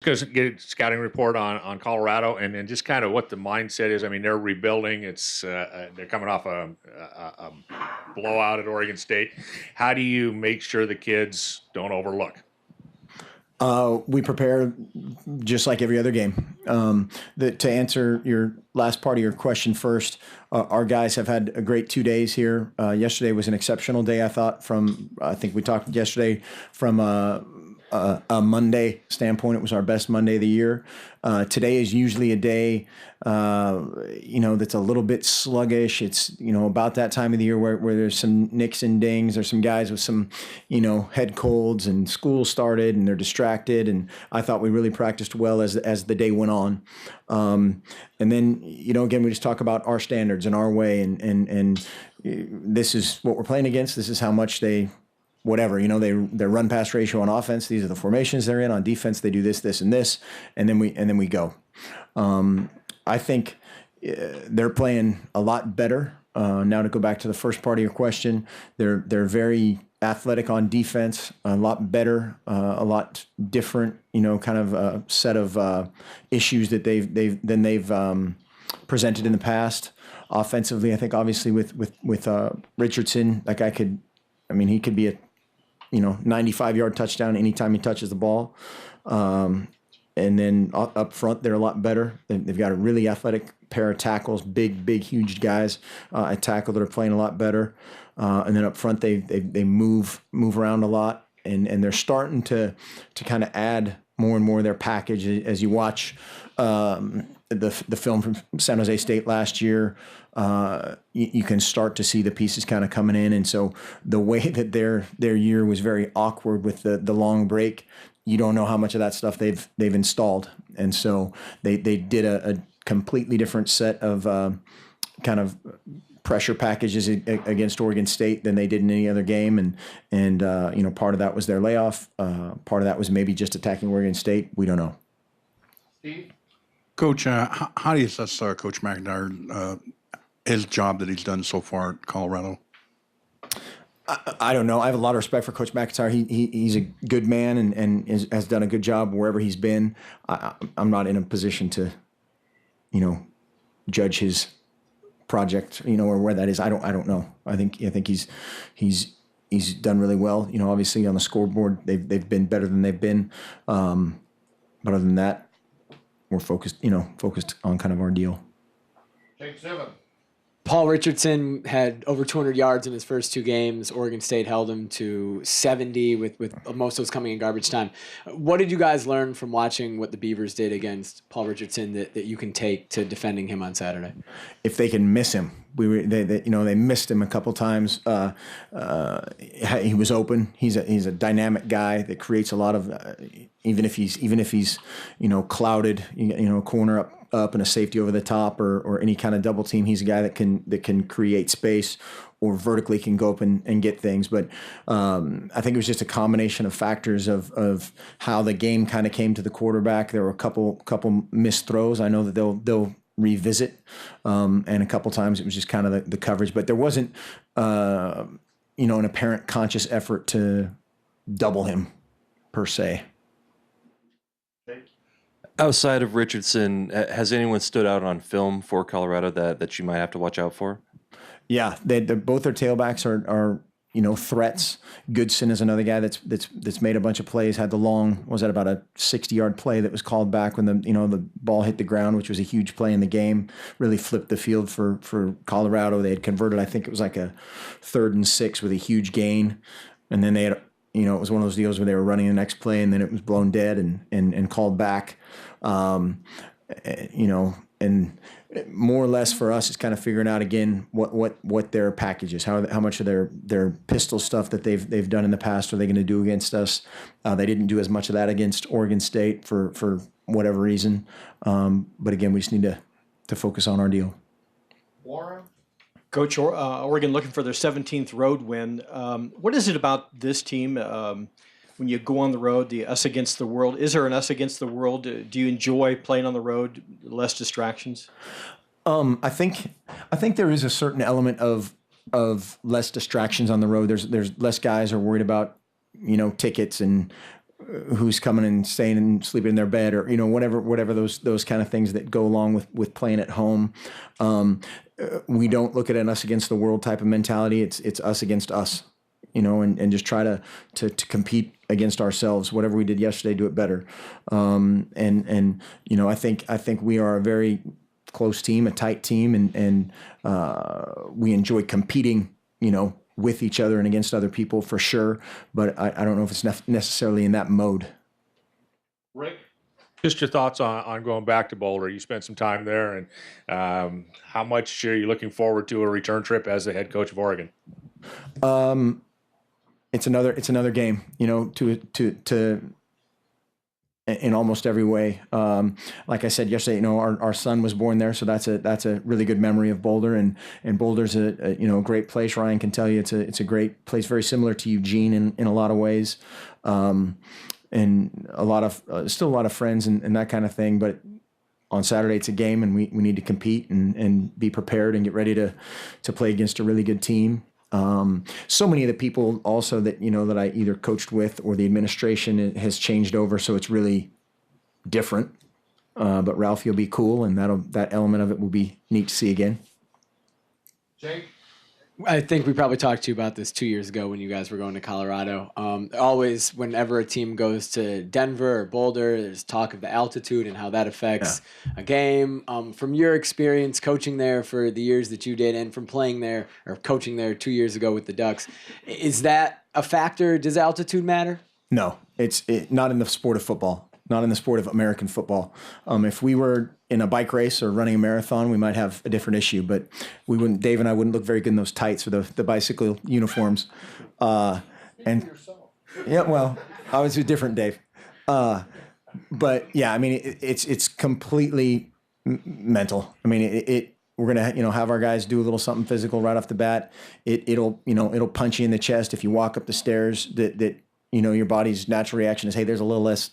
Because get a scouting report on Colorado and just kind of what the mindset is. I mean, they're rebuilding. They're coming off a blowout at Oregon State. How do you make sure the kids don't overlook? We prepare just like every other game. To answer your last part of your question first, our guys have had a great 2 days here. Yesterday was an exceptional day, I thought. I think we talked yesterday from a Monday standpoint. It was our best Monday of the year. Today is usually a day, that's a little bit sluggish. It's, about that time of the year where there's some nicks and dings. There's some guys with some, head colds and school started and they're distracted. And I thought we really practiced well as the day went on. And then, again, we just talk about our standards and our way and this is what we're playing against. This is how much whatever, their run pass ratio on offense. These are the formations they're in. On defense, they do this, this, and this, and then we go. I think they're playing a lot better. Now to go back to the first part of your question, they're very athletic on defense, a lot better, a lot different, kind of a set of issues that they've presented in the past. Offensively, I think obviously with Richardson, he could be a 95-yard touchdown anytime he touches the ball. And then up front, they're a lot better. They've got a really athletic pair of tackles, big, huge guys at tackle that are playing a lot better. And then up front, they move around a lot, and they're starting to kind of add more and more of their package as you watch the film from San Jose State last year. You can start to see the pieces kind of coming in, and so the way that their year was very awkward with the long break, you don't know how much of that stuff they've installed, and so they did a completely different set of kind of pressure packages against Oregon State than they did in any other game, and part of that was their layoff, part of that was maybe just attacking Oregon State. We don't know. Steve? Coach, how do you assess Coach McIntyre, his job that he's done so far at Colorado? I don't know. I have a lot of respect for Coach McIntyre. He's a good man and has done a good job wherever he's been. I'm not in a position to, judge his project, or where that is. I don't know. I think he's done really well. Obviously on the scoreboard they've been better than they've been. But other than that, we're focused on kind of our deal. Take 7. Paul Richardson had over 200 yards in his first 2 games. Oregon State held him to 70 with most of those coming in garbage time. What did you guys learn from watching what the Beavers did against Paul Richardson that you can take to defending him on Saturday? If they can miss him, they missed him a couple times. He was open. He's a dynamic guy that creates a lot of even if he's clouded, corner up and a safety over the top or any kind of double team. He's a guy that can create space or vertically can go up and get things. But I think it was just a combination of factors of how the game kind of came to the quarterback. There were a couple missed throws. I know that they'll revisit, and a couple times it was just kind of the coverage. But there wasn't an apparent conscious effort to double him per se. Outside of Richardson, has anyone stood out on film for Colorado that you might have to watch out for? Yeah, both their tailbacks are threats. Goodson is another guy that's made a bunch of plays. Had the long, was that about a 60-yard play that was called back when the ball hit the ground, which was a huge play in the game. Really flipped the field for Colorado. They had converted, I think it was like a 3rd and 6 with a huge gain, and then they had. It was one of those deals where they were running the next play and then it was blown dead and called back. And more or less for us, it's kind of figuring out again what their package is, how much of their pistol stuff that they've done in the past are they going to do against us. They didn't do as much of that against Oregon State for whatever reason. But again, we just need to focus on our deal. Warren? Coach, Oregon looking for their 17th road win. What is it about this team when you go on the road, the us against the world? Is there an us against the world? Do you enjoy playing on the road, less distractions? I think there is a certain element of less distractions on the road. There's less guys are worried about tickets and who's coming and staying and sleeping in their bed, or whatever those kind of things that go along with playing at home. We don't look at an us against the world type of mentality. It's us against us, and just try to compete against ourselves. Whatever we did yesterday, do it better. I think we are a very close team, a tight team, and we enjoy competing, with each other and against other people for sure. But I don't know if it's necessarily in that mode. Rick, Just your thoughts on going back to Boulder. You spent some time there, and how much are you looking forward to a return trip as the head coach of Oregon? It's another game, to in almost every way. Like I said yesterday, our son was born there, so that's a really good memory of Boulder, and Boulder's a great place. Ryan can tell you it's a great place, very similar to Eugene in a lot of ways, and a lot of still a lot of friends and that kind of thing. But on Saturday it's a game, and we need to compete and be prepared and get ready to play against a really good team. So many of the people also that that I either coached with or the administration has changed over, so it's really different. But Ralphie will be cool, and that element of it will be neat to see again. Jake, I think we probably talked to you about this 2 years ago when you guys were going to Colorado. Always, whenever a team goes to Denver or Boulder, there's talk of the altitude and how that affects a game. From your experience coaching there for the years that you did, and from playing there or coaching there 2 years ago with the Ducks, is that a factor? Does altitude matter? No, it's not in the sport of football. Not in the sport of American football. If we were in a bike race or running a marathon, we might have a different issue, but we wouldn't. Dave and I wouldn't look very good in those tights or the bicycle uniforms. Yeah, well, I was different, Dave. But yeah, I mean, it's completely mental. I mean, we're gonna have our guys do a little something physical right off the bat. It'll punch you in the chest if you walk up the stairs. That your body's natural reaction is, hey, there's a little less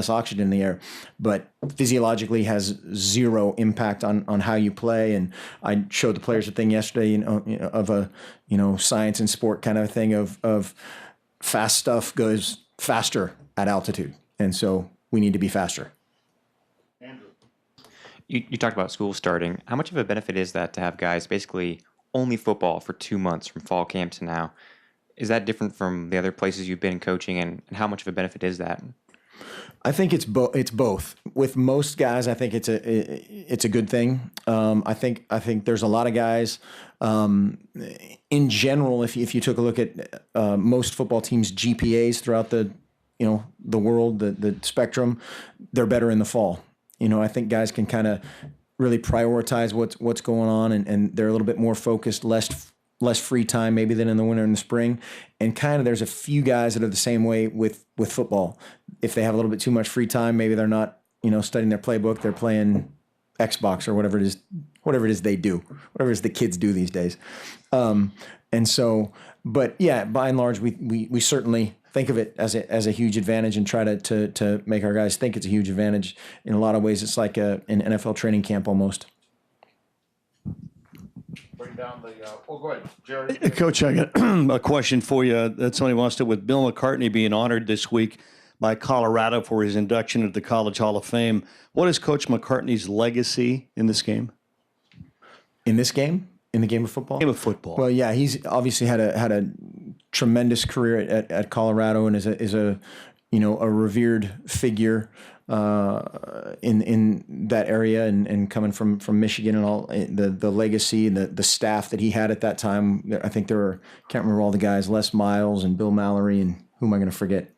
oxygen in the air, but physiologically has zero impact on how you play. And I showed the players a thing yesterday, of a, science and sport kind of thing of fast stuff goes faster at altitude. And so we need to be faster. Andrew, You talked about school starting. How much of a benefit is that to have guys basically only football for 2 months from fall camp to now? Is that different from the other places you've been coaching, and how much of a benefit is that? I think it's both. With most guys, I think it's a good thing. I think there's a lot of guys. In general, if you took a look at most football teams' GPAs throughout the world, the spectrum, they're better in the fall. I think guys can kind of really prioritize what's going on, and they're a little bit more focused, less free time maybe than in the winter and the spring. And kind of there's a few guys that are the same way with football. If they have a little bit too much free time, maybe they're not, studying their playbook, they're playing Xbox or whatever it is they do, whatever it is the kids do these days. And so, but yeah, by and large, we certainly think of it as a huge advantage and try to make our guys think it's a huge advantage. In a lot of ways, it's like an NFL training camp almost. bring down the, go ahead, Jerry. Coach, I got a question for you. That somebody wants to, with Bill McCartney being honored this week by Colorado for his induction into the College Hall of Fame, what is Coach McCartney's legacy in this game? In this game? In the game of football? Game of football. Well, yeah, he's obviously had a tremendous career at Colorado and is a revered figure in that area, and coming from Michigan, and all the legacy and the staff that he had at that time. I think there were, can't remember all the guys, Les Miles and Bill Mallory, and who am I going to forget?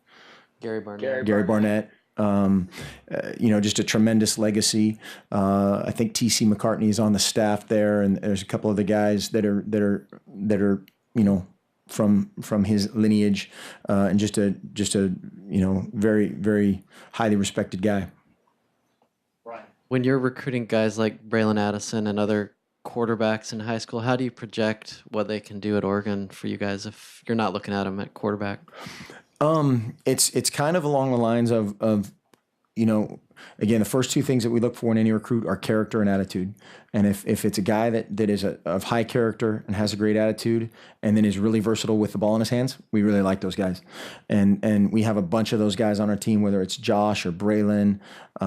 Gary Barnett. Gary Barnett. Just a tremendous legacy. I think T.C. McCartney is on the staff there, and there's a couple of the guys that are from his lineage, and just a very, very highly respected guy. When you're recruiting guys like Braylon Addison and other quarterbacks in high school, how do you project what they can do at Oregon for you guys if you're not looking at them at quarterback? It's kind of along the lines of again, the first two things that we look for in any recruit are character and attitude. And if it's a guy that is of high character and has a great attitude and then is really versatile with the ball in his hands, we really like those guys. And we have a bunch of those guys on our team, whether it's Josh or Braylon, who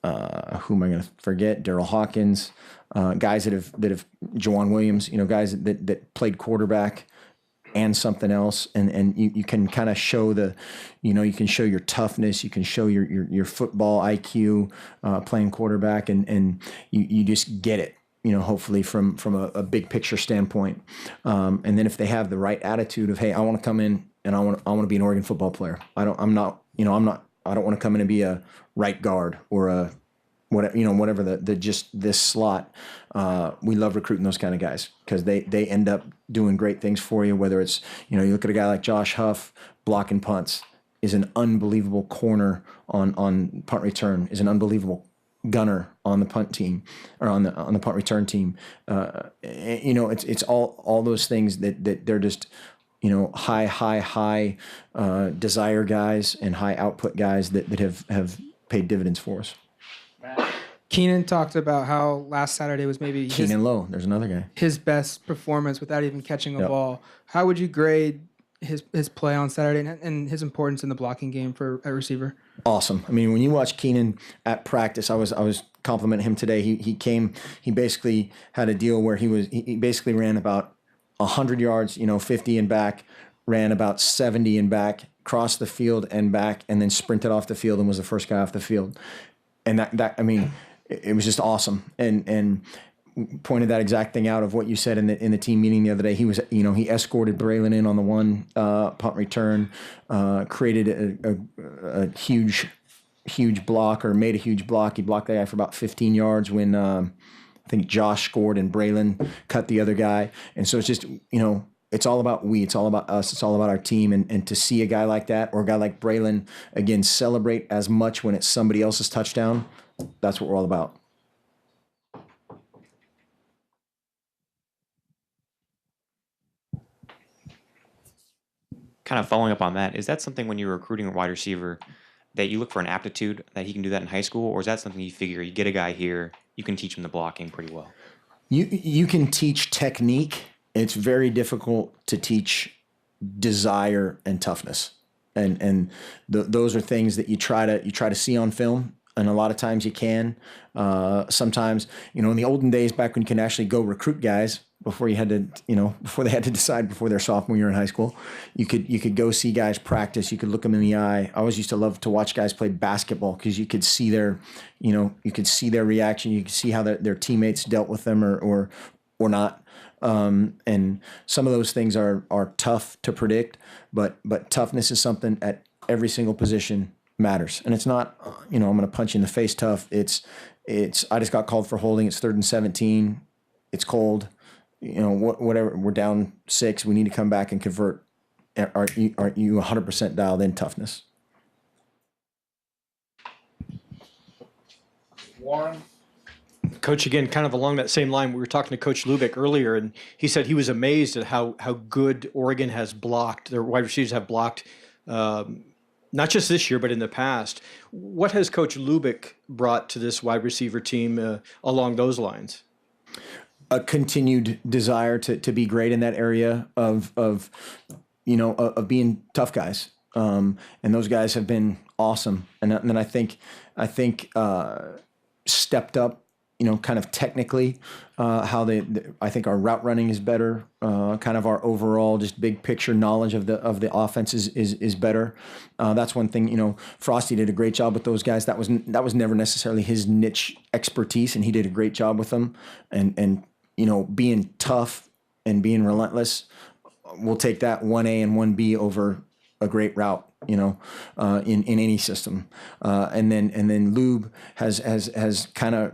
am I going to forget? Daryl Hawkins, guys that have Jawan Williams, guys that played quarterback and something else, and you can kind of show you can show your toughness, you can show your football IQ playing quarterback, and you just get it, hopefully from a big picture standpoint. And then if they have the right attitude of, hey, I want to come in and I want to be an Oregon football player. I don't want to come in and be a right guard or a whatever the just this slot. We love recruiting those kind of guys because they end up doing great things for you. Whether it's, you look at a guy like Josh Huff blocking punts, is an unbelievable corner on punt return, is an unbelievable gunner on the punt team or on the punt return team. It's all those things that they're just, high desire guys and high output guys that have paid dividends for us. Keenan talked about how last Saturday was maybe Keenan Lowe. There's another guy. His best performance without even catching a Yep. ball. How would you grade his play on Saturday and his importance in the blocking game for a receiver? Awesome. I mean, when you watch Keenan at practice, I was complimenting him today. He basically had a deal where he basically ran about 100 yards, 50 and back, ran about 70 and back, crossed the field and back, and then sprinted off the field and was the first guy off the field. And that I mean, it was just awesome. And pointed that exact thing out of what you said in the team meeting the other day. He was, he escorted Braylon in on the one punt return, created a huge block, or made a huge block. He blocked that guy for about 15 yards when I think Josh scored and Braylon cut the other guy. And so it's just, it's all about it's all about us, it's all about our team. And to see a guy like that, or a guy like Braylon, again, celebrate as much when it's somebody else's touchdown, that's what we're all about. Kind of following up on that, is that something when you're recruiting a wide receiver that you look for an aptitude that he can do that in high school, or is that something you figure you get a guy here, you can teach him the blocking pretty well? You can teach technique. It's very difficult to teach desire and toughness, and those are things that you try to see on film, and a lot of times you can. Sometimes, in the olden days, back when you can actually go recruit guys before you had to, before they had to decide before their sophomore year in high school, you could go see guys practice. You could look them in the eye. I always used to love to watch guys play basketball because you could see their reaction. You could see how their teammates dealt with them or not. And some of those things are tough to predict, but toughness is something at every single position matters. And it's not, I'm going to punch you in the face tough. It's I just got called for holding. It's 3rd and 17. It's cold. Whatever. We're down 6. We need to come back and convert. Are you 100% dialed in toughness? Warren. Coach, again, kind of along that same line, we were talking to Coach Lubick earlier, and he said he was amazed at how good Oregon has blocked. Their wide receivers have blocked, not just this year, but in the past. What has Coach Lubick brought to this wide receiver team along those lines? A continued desire to be great in that area of being tough guys. And those guys have been awesome. And then I think stepped up, kind of technically, how I think our route running is better. Kind of our overall just big picture knowledge of the offense is better. That's one thing. Frosty did a great job with those guys. That was never necessarily his niche expertise, and he did a great job with them. And being tough and being relentless, we'll take that 1A and 1B over a great route. In any system. And then Lube has kind of,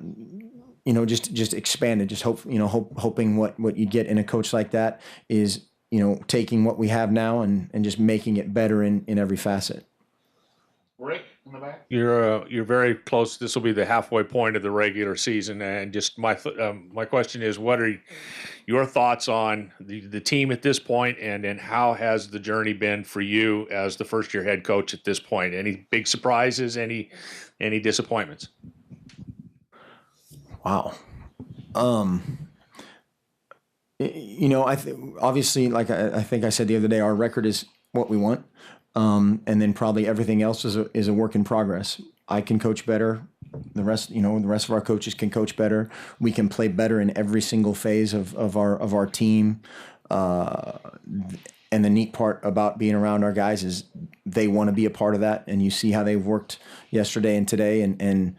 just expanded, just hoping what you get in a coach like that is, taking what we have now and just making it better in every facet. Rick in the back. You're very close. This will be the halfway point of the regular season, and just my question is, what are your thoughts on the team at this point, and how has the journey been for you as the first year head coach at this point? Any big surprises? Any disappointments? Wow. Obviously, like I think I said the other day, our record is what we want. And then probably everything else is a work in progress. I can coach better. The rest of our coaches can coach better. We can play better in every single phase of our team. And the neat part about being around our guys is they want to be a part of that. And you see how they've worked yesterday and today, and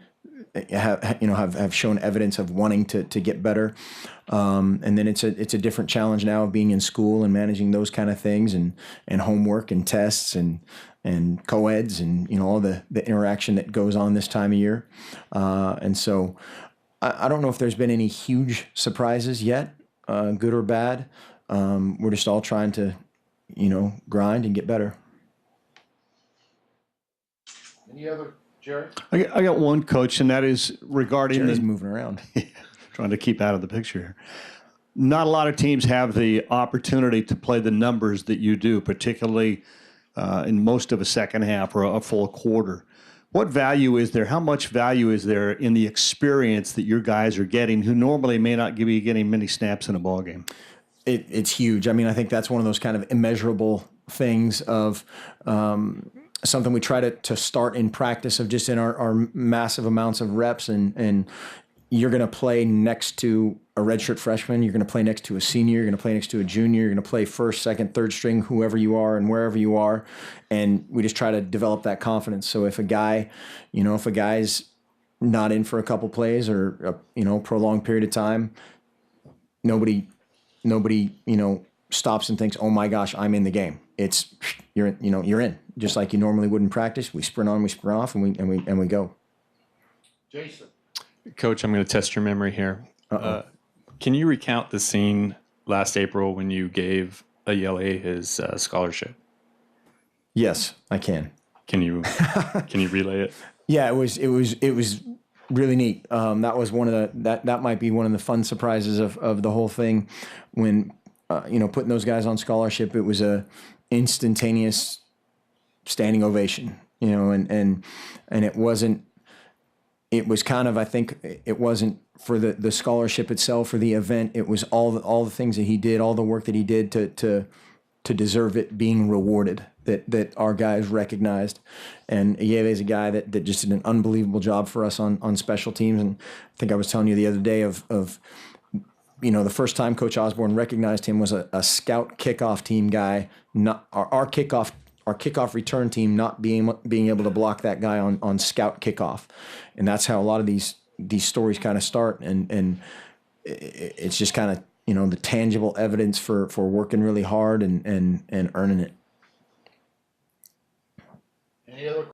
have shown evidence of wanting to get better. And then it's a different challenge now of being in school and managing those kind of things, and homework and tests and co-eds and all the interaction that goes on this time of year. And so I don't know if there's been any huge surprises yet, good or bad. We're just all trying to grind and get better. Any other, Jerry? I got one, Coach, and that is regarding Jerry's moving around. Trying to keep out of the picture here. Not a lot of teams have the opportunity to play the numbers that you do, particularly in most of a second half or a full quarter. What value is there? How much value is there in the experience that your guys are getting, who normally may not be getting many snaps in a ball game? It's huge. I mean, I think that's one of those kind of immeasurable things of something we try to start in practice of just in our massive amounts of reps. And you're going to play next to a redshirt freshman. You're going to play next to a senior. You're going to play next to a junior. You're going to play first, second, third string, whoever you are and wherever you are. And we just try to develop that confidence. So if a guy's not in for a couple plays or a prolonged period of time, nobody stops and thinks, oh my gosh, I'm in the game. It's you're in, just like you normally would in practice. We sprint on, we sprint off, and we go. Jason. Coach, I'm going to test your memory here. Can you recount the scene last April when you gave Ayele his scholarship? Yes, I can. Can you relay it? Yeah, it was really neat. That was one of that might be one of the fun surprises of the whole thing. When putting those guys on scholarship, it was a instantaneous standing ovation. And it wasn't. It was kind of, I think, it wasn't for the scholarship itself or the event. It was all the things that he did, all the work that he did to deserve it being rewarded. That our guys recognized. And Ayele is a guy that just did an unbelievable job for us on special teams. And I think I was telling you the other day of the first time Coach Osborne recognized him was a scout kickoff team guy, not our kickoff return team not being able to block that guy on scout kickoff. And that's how a lot of these stories kind of start. And it's just kind of, the tangible evidence for working really hard and earning it. Any other